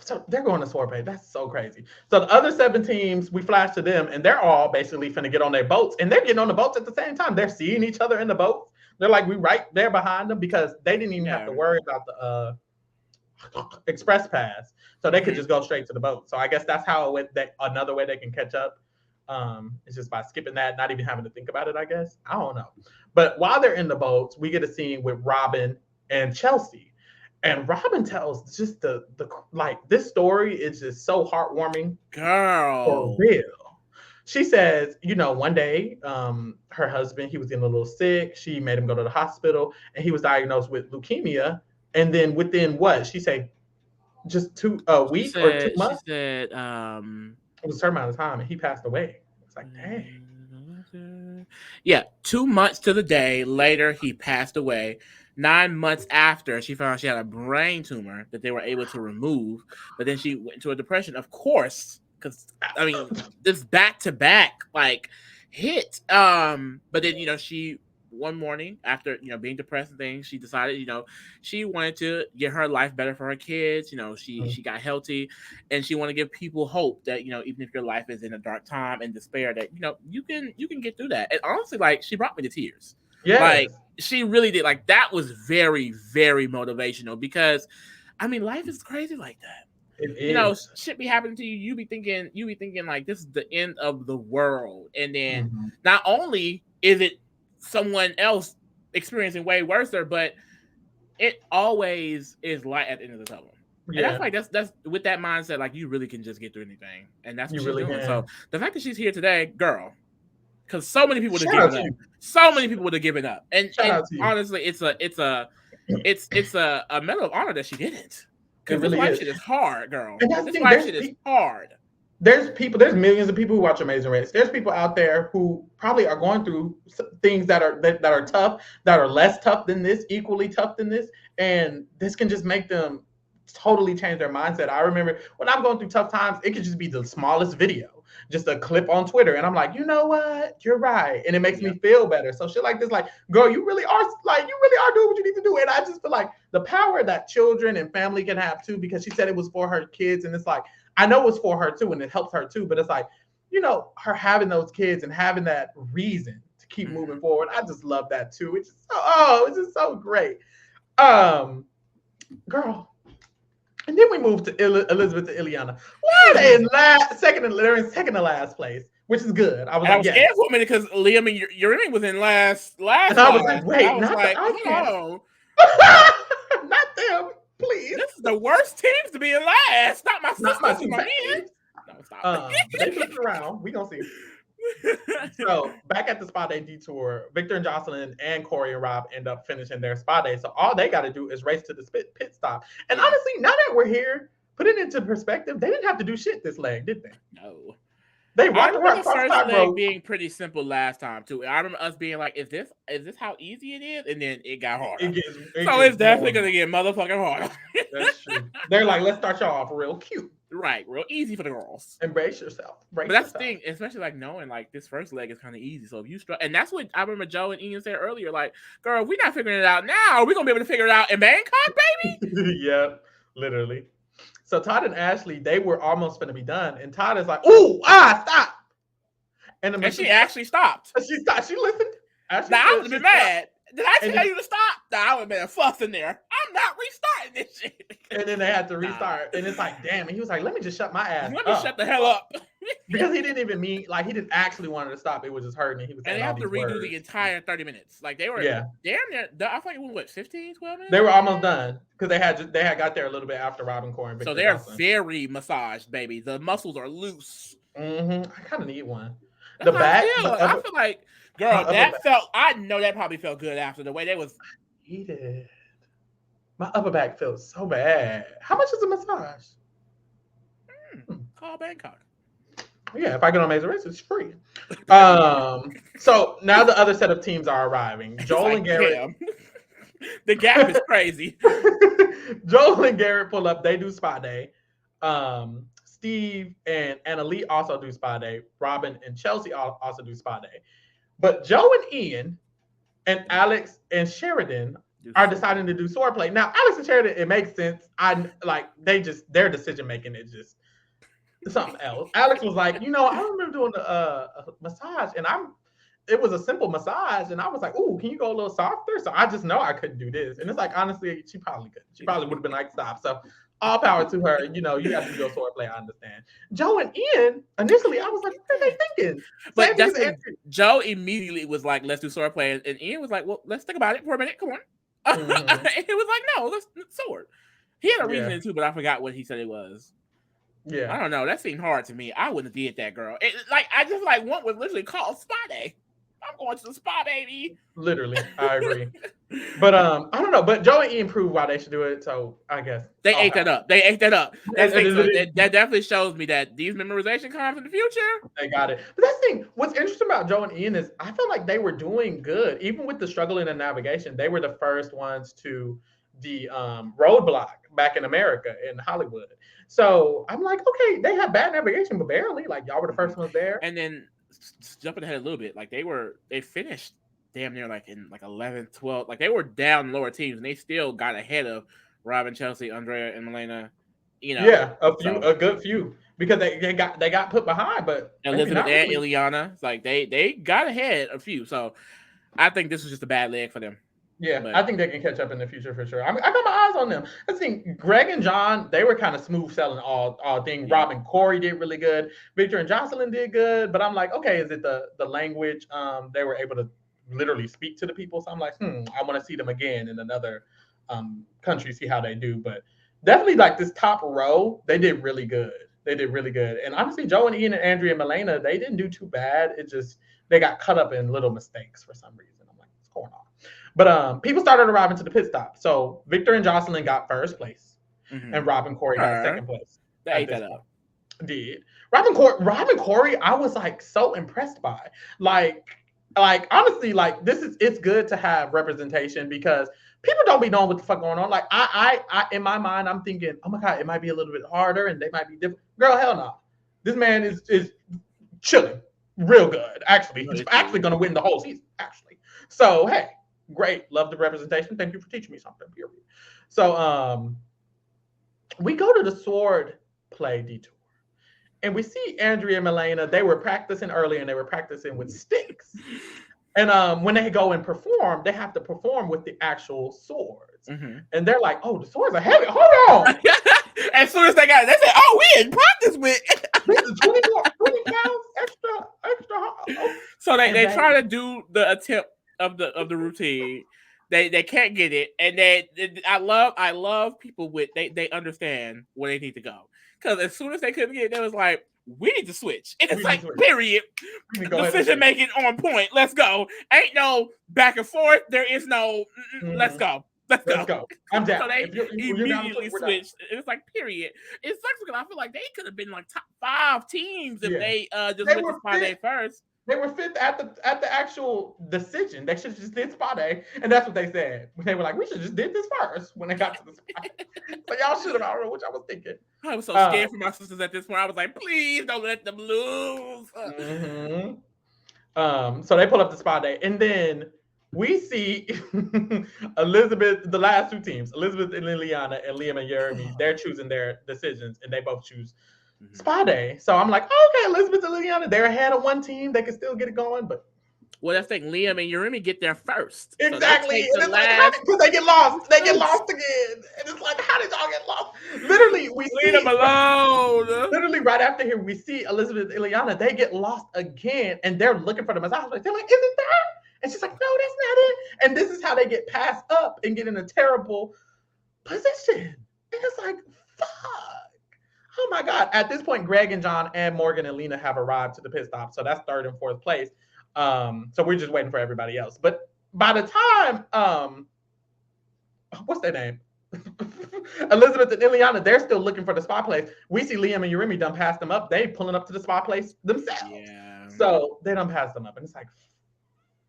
So they're going to sword play. That's so crazy. So the other 7 teams, we flash to them, and they're all basically finna get on their boats, and they're getting on the boats at the same time. They're seeing each other in the boats. They're like, we right there behind them because they didn't even have to worry about the express pass, so they could just go straight to the boat. So I guess that's how it went. Another way they can catch up. It's just by skipping that, not even having to think about it. I guess I don't know. But while they're in the boats, we get a scene with Robin and Chelsea. And Robin tells just the like, this story is just so heartwarming. Girl. For real. She says, one day, her husband, he was getting a little sick. She made him go to the hospital, and he was diagnosed with leukemia. And then within what she said, just a She week or 2 said, months, it was a certain amount of time, and he passed away. It's like, dang. Yeah, 2 months to the day later, he passed away. 9 months after, she found out she had a brain tumor that they were able to remove, but then she went into a depression, of course, because I mean, this back to back like hit. But then she one morning after being depressed and things, she decided she wanted to get her life better for her kids. She got healthy, and she wanted to give people hope that even if your life is in a dark time and despair, that you can get through that. And honestly, like, she brought me to tears. Yes. Like, she really did. Like, that was very, very motivational, because I mean, life is crazy like that. It is. Shit be happening to you. You be thinking like this is the end of the world, and then not only is it someone else experiencing way worse there, but it always is light at the end of the tunnel. Yeah. And that's with that mindset, like, you really can just get through anything, and that's what she's doing. Can. So the fact that she's here today, girl, because so many people would have given up. So many people would have given up, and honestly, it's a medal of honor that she didn't. Because this life shit is hard, girl. This life shit is hard. There's millions of people who watch Amazing Race. There's people out there who probably are going through things that are tough, that are less tough than this, equally tough than this, and this can just make them totally change their mindset. I remember when I'm going through tough times, it could just be the smallest video, just a clip on Twitter, and I'm like, you know what, you're right, and it makes me feel better. So shit like this, like, girl, you really are doing what you need to do. And I just feel like the power that children and family can have too, because she said it was for her kids, and it's like, I know it's for her too, and it helps her too, but it's like, her having those kids and having that reason to keep moving forward. I just love that too. It's just so great. Girl. And then we moved to Elizabeth to Ileana. Why are they in second to last place, which is good. I was scared for a minute because Liam and Yurimi was in last. And I was like, wait, not the Outcast. Not them, please. This is the worst teams to be in last. Not my sister, my man. No, stop. They flip around. We gonna see. So back at the spa day detour, Victor and Jocelyn and Corey and Rob end up finishing their spa day. So all they got to do is race to the pit stop. And honestly, now that we're here, put it into perspective, they didn't have to do shit this leg, did they? No. They walked around the first leg being pretty simple last time too. I remember us being like, "Is this how easy it is?" And then it got harder. It's definitely gonna get motherfucking harder. That's true. They're like, "Let's start y'all off real cute." Right, real easy for the girls. Embrace yourself. But that's the thing, especially like knowing like this first leg is kind of easy. So if you and that's what I remember Joe and Ian said earlier. Like, girl, we're not figuring it out now. We're gonna be able to figure it out in Bangkok, baby. Yeah, literally. So Todd and Ashley, they were almost going to be done, and Todd is like, "Ooh, stop!" And she actually stopped. She stopped. She listened. Now I would have been mad. Did I tell you to stop? Nah, I would have been a fuss in there. I'm not restarting this shit. And then they had to restart. And it's like, damn. And he was like, let me just shut my ass up. Let me shut the hell up. Because he didn't even mean, like, he didn't actually want to stop. It was just hurting. And he was and they have to redo the entire 30 minutes. Like, they were damn near, I thought it was, what, 15, 12 minutes? They were almost done. Because they had got there a little bit after Robin Corey and Victor. So they're very massaged, baby. The muscles are loose. I kind of need one. That's the back. I feel like, girl, I know that probably felt good after the way they was heated. My upper back feels so bad. How much is a massage? Call Bangkok. Yeah, if I get on Amazing Race, it's free. So now the other set of teams are arriving. Joel and Garrett. The gap is crazy. Joel and Garrett pull up. They do spa day. Steve and Annalie also do spa day. Robin and Chelsea also do spa day. But Joe and Ian and Alex and Sheridan are deciding to do swordplay. Now, Alex and Sheridan, it makes sense. Their decision making is just something else. Alex was like, I remember doing a massage, and it was a simple massage, and I was like, ooh, can you go a little softer? So I just know I couldn't do this. And it's like, honestly, she probably could. She probably would have been like, stop. So all power to her. You have to go swordplay. I understand. Joe and Ian, initially, I was like, what are they thinking? But Joe immediately was like, let's do swordplay. And Ian was like, well, let's think about it for a minute. Come on. And he was like, no, let's sword. He had a reason too, but I forgot what he said it was. Yeah. I don't know. That seemed hard to me. I wouldn't have did that, girl. I just like one was literally called spa day. I'm going to the spa, baby. Literally, I agree. But I don't know. But Joe and Ian proved why they should do it. So I guess they ate that up. They ate that up. That definitely shows me that these memorization comes in the future. They got it. But that's the thing. What's interesting about Joe and Ian is I feel like they were doing good, even with the struggle in the navigation. They were the first ones to the Roadblock back in America in Hollywood. So I'm like, okay, they had bad navigation, but barely. Like y'all were the first ones there. And then jumping ahead a little bit, like they finished damn near like in like 11, 12. Like they were down lower teams and they still got ahead of Robin, Chelsea, Andrea, and Milena. Yeah, a good few. Because they got put behind, but Elizabeth and Ileana, it's like they got ahead a few. So I think this was just a bad leg for them. Yeah, but I think they can catch up in the future for sure. I got my eyes on them. I think Greg and John, they were kind of smooth selling all things. Yeah. Rob and Corey did really good. Victor and Jocelyn did good. But I'm like, okay, is it the language? They were able to literally speak to the people. So I'm like, I want to see them again in another country, see how they do. But definitely like this top row, they did really good. And honestly, Joe and Ian and Andrea and Milena, they didn't do too bad. It just, they got cut up in little mistakes for some reason. I'm like, what's going on? But people started arriving to the pit stop. So Victor and Jocelyn got first place, and Rob and Corey got second place. They ate that up. Did Rob and Corey? I was like so impressed by. Like honestly, like it's good to have representation because people don't be knowing what the fuck going on. Like I in my mind, I'm thinking, oh my god, it might be a little bit harder, and they might be different. Girl, hell no. This man is chilling, real good. Actually, he's actually going to win the whole season. Actually, so hey. Great, love the representation. Thank you for teaching me something. Period. So we go to the sword play detour, and we see Andrea and Milena. They were practicing earlier, and they were practicing with sticks. And when they go and perform, they have to perform with the actual swords. And they're like, "Oh, the swords are heavy. Hold on." As soon as they got it, they said, "Oh, we in practice with 20 pounds extra." Oh. So they try to do the attempt of the routine. They can't get it, and I love people with they understand where they need to go, because as soon as they couldn't get it, they was like, we need to switch, and it's like period, decision making on point. Let's go. Ain't no back and forth. There is no let's go. I'm down. So they immediately switched. It's like period. It sucks because I feel like they could have been like top 5 teams if they just went to spot day first. They were 5th at the actual decision. They should have just did spot A, and that's what they said. They were like, we should just did this first when they got to the spot. So y'all should have. I don't know what I was thinking. I was so scared for my sisters at this point. I was like, please don't let them lose. So they pull up the spot A, and then we see Elizabeth, the last 2 teams, Elizabeth and Liliana and Liam and Jeremy. They're choosing their decisions, and they both choose Spa Day. So I'm like, okay, Elizabeth and Liliana, they're ahead of one team. They can still get it going, but that's the thing. Liam and Jeremy get there first. Exactly. So because they get lost. They get lost again. And it's like, how did y'all get lost? Literally, we leave them alone. Literally, right after here, we see Elizabeth and Liliana. They get lost again, and they're looking for them. As I was like, they're like, isn't that? And she's like, no, that's not it. And this is how they get passed up and get in a terrible position. And it's like, fuck. Oh my God. At this point, Greg and John and Morgan and Lena have arrived to the pit stop. So that's 3rd and 4th place. So we're just waiting for everybody else. But by the time, what's their name? Elizabeth and Ileana, they're still looking for the spot place. We see Liam and Jeremy done passed them up. They pulling up to the spot place themselves. Yeah. So they done passed them up. And it's like,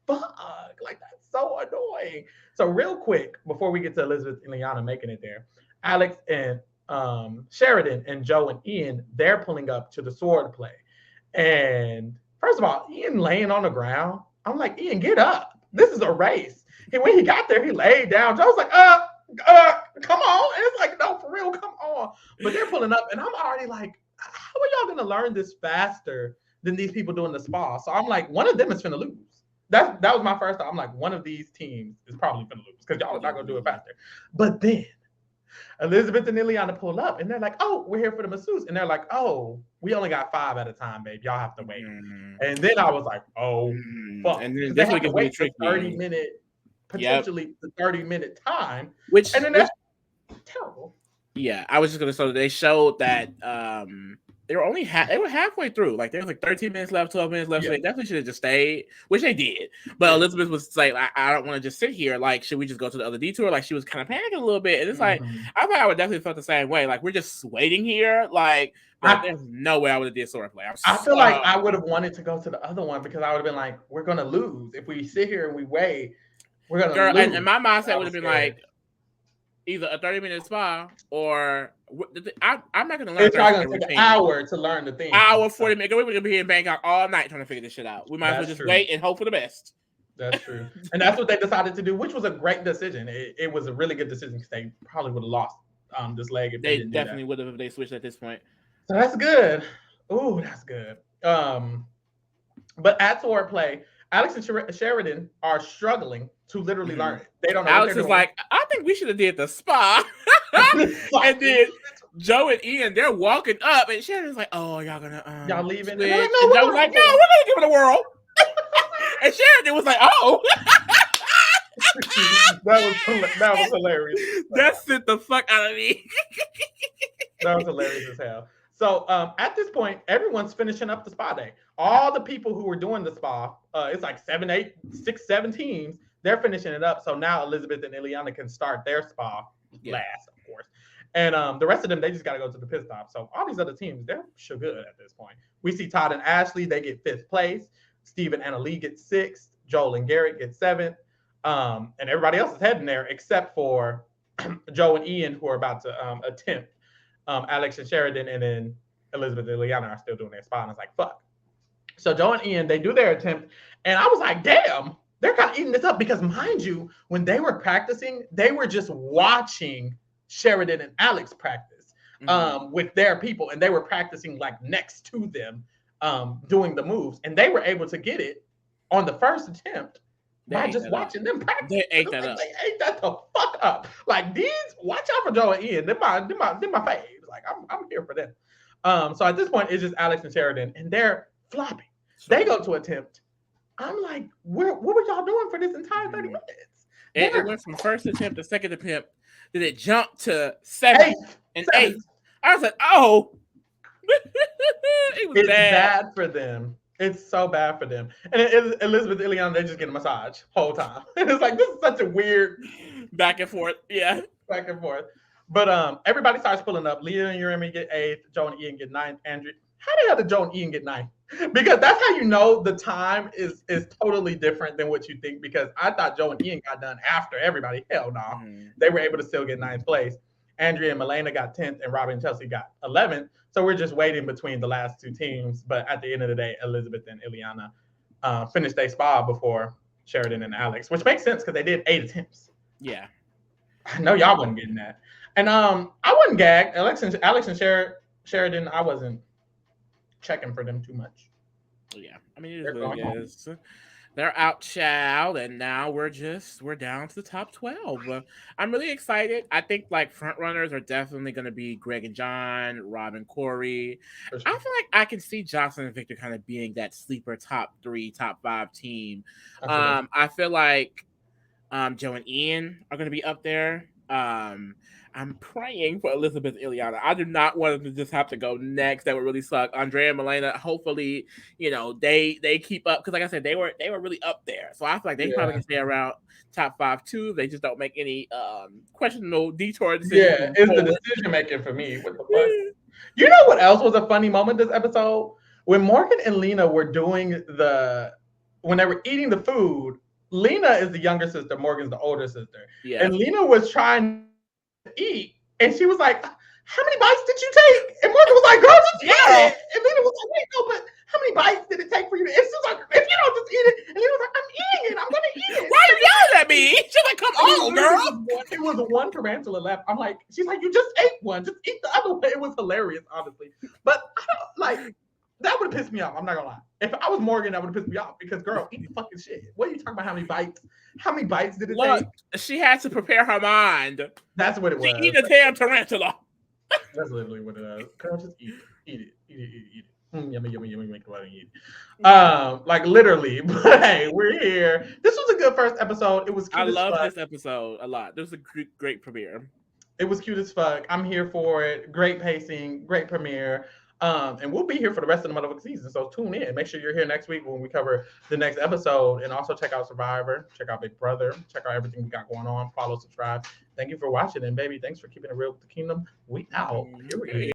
fuck. Like, that's so annoying. So real quick, before we get to Elizabeth and Ileana making it there, Alex and Sheridan and Joe and Ian, they're pulling up to the sword play. And first of all, Ian laying on the ground. I'm like, Ian, get up. This is a race. And when he got there, he laid down. Joe's like, come on. And it's like, no, for real, come on. But they're pulling up, and I'm already like, how are y'all gonna learn this faster than these people doing the spa? So I'm like, one of them is finna lose. That was my first thought. I'm like, one of these teams is probably finna lose because y'all are not gonna do it faster. But then Elizabeth and Ileana pull up, and they're like, oh, we're here for the masseuse. And they're like, oh, we only got 5 at a time, babe. Y'all have to wait. And then I was like, oh, fuck. And then this would wait for 30-minute, potentially the 30-minute time. And then that's terrible. Yeah, I was just going to say, they showed that they were only they were halfway through. Like there was like 13 minutes left, 12 minutes left. So they definitely should have just stayed, which they did. But Elizabeth was like, I don't want to just sit here. Like, should we just go to the other detour? Like, she was kind of panicking a little bit. And it's like, I thought I would definitely felt the same way. Like, we're just waiting here. Like, there's no way I would have did swordplay. I feel like I would have wanted to go to the other one because I would have been like, we're gonna lose if we sit here and we wait. We're gonna lose. And my mindset would have been like, either a 30-minute spa or I'm not going to learn. It's probably going to take an hour to learn the thing. Hour, 40 minutes. We're going to be here in Bangkok all night trying to figure this shit out. We might as well just wait and hope for the best. That's true. And that's what they decided to do, which was a great decision. It was a really good decision because they probably would have lost this leg if they didn't definitely would have if they switched at this point. So that's good. Ooh, that's good. But at swordplay, Alex and Sheridan are struggling to literally learn it. They don't know. Alex is like, I think we should have did the spa. And then Joe and Ian, they're walking up, and Sheridan's like, "Oh, y'all gonna y'all leaving?" And Joe was like, "No, we're gonna give it a whirl." And Sheridan was like, "Oh." that was hilarious. That sent the fuck out of me. That was hilarious as hell. So at this point, everyone's finishing up the spa day. All the people who were doing the spa, it's like 7 teams. They're finishing it up. So now Elizabeth and Ileana can start their spa last, of course. And the rest of them, they just got to go to the pit stop. So all these other teams, they're sure good at this point. We see Todd and Ashley, they get 5th place. Steve and Anna Lee get 6th. Joel and Garrett get 7th. And everybody else is heading there except for Joe and Ian, who are about to attempt. Alex and Sheridan, and then Elizabeth and Ileana are still doing their spot. And I was like, fuck. So Joe and Ian, they do their attempt. And I was like, damn, they're kind of eating this up because, mind you, when they were practicing, they were just watching Sheridan and Alex practice with their people. And they were practicing like next to them doing the moves. And they were able to get it on the first attempt by just watching them practice. They ate that up. They ate that the fuck up. Like these, watch out for Joe and Ian. They're my faves. Like I'm here for them. So at this point, it's just Alex and Sheridan, and they're flopping. They go to attempt. I'm like, what were y'all doing for this entire 30 minutes? It went from first attempt to second attempt. Then it jumped to 7th and 8th. I was like, oh. It's bad for them. It's so bad for them. And Elizabeth and Ileana, they just get a massage whole time. It's like, this is such a weird back and forth. Yeah. Back and forth. But everybody starts pulling up. Leah and Uremi get 8th. Joe and Ian get 9th. Andrew, how the hell did Joe and Ian get 9th? Because that's how you know the time is totally different than what you think. Because I thought Joe and Ian got done after everybody. Hell no. They were able to still get 9th place. Andrea and Milena got 10th, and Robin and Chelsea got 11th. So we're just waiting between the last two teams. But at the end of the day, Elizabeth and Ileana finished their spa before Sheridan and Alex, which makes sense because they did 8 attempts. Yeah. I know y'all wasn't getting that. And I wasn't gagged. Alex and Sheridan, I wasn't checking for them too much. Yeah. I mean, it is what it is. They're out, child, and now we're down to the top 12. I'm really excited. I think like front runners are definitely going to be Greg and John, Rob and Corey. Sure. I feel like I can see Jocelyn and Victor kind of being that sleeper top 3, top 5 team. I feel like Joe and Ian are going to be up there. I'm praying for Elizabeth and Ileana. I do not want them to just have to go next. That would really suck. Andrea and Milena, hopefully, they keep up. Because like I said, they were really up there. So I feel like they probably can stay around top 5 too. They just don't make any questionable detour decisions. Yeah, it's the decision making for me. What the fuck? You know what else was a funny moment this episode? When Morgan and Lena were doing when they were eating the food, Lena is the younger sister, Morgan's the older sister. Yeah. And Lena was trying eat, and she was like, how many bites did you take? And Morgan was like, girl, just eat it. And Lena was like, wait, no, but how many bites did it take for you to eat? And she was like, if you don't just eat it. And Lena was like, I'm eating it. I'm going to eat it. Why are you yelling at me? She's like, come on, girl. It was one tarantula left. I'm like, she's like, you just ate one. Just eat the other one. It was hilarious, honestly. But I don't, like, that would have pissed me off. I'm not going to lie. If I was Morgan, that would have pissed me off because, girl, eat the fucking shit. What are you talking about? How many bites? How many bites did it take? She had to prepare her mind. That's what it was. She eat a damn tarantula. That's literally what it is. Girl, just eat it. Yummy, make the water eat it. Like literally. But hey, we're here. This was a good first episode. It was cute. I love this episode a lot. This was a great premiere. It was cute as fuck. I'm here for it. Great pacing, great premiere. And we'll be here for the rest of the motherfucking season. So tune in. Make sure you're here next week when we cover the next episode. And also check out Survivor, check out Big Brother, check out everything we got going on. Follow, subscribe. Thank you for watching. And baby, thanks for keeping it real with the kingdom. We out. Period.